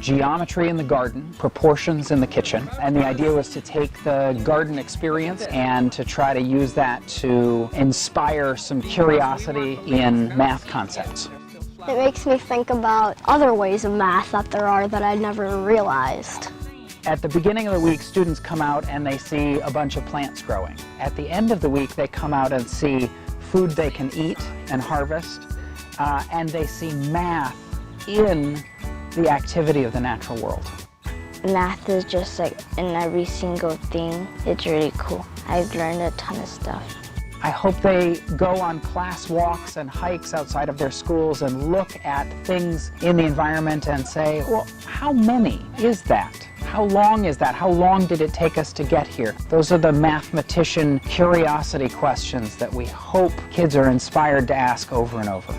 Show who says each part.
Speaker 1: geometry in the garden, proportions in the kitchen, and the idea was to take the garden experience and to try to use that to inspire some curiosity in math concepts.
Speaker 2: It makes me think about other ways of math that there are that I never realized.
Speaker 1: At the beginning of the week, students come out and they see a bunch of plants growing. At the end of the week, they come out and see food they can eat and harvest, and they see math in the activity of the natural world.
Speaker 3: Math is just like in every single thing. It's really cool. I've learned a ton of stuff.
Speaker 1: I hope they go on class walks and hikes outside of their schools and look at things in the environment and say, well, how many is that? How long is that? How long did it take us to get here? Those are the mathematician curiosity questions that we hope kids are inspired to ask over and over.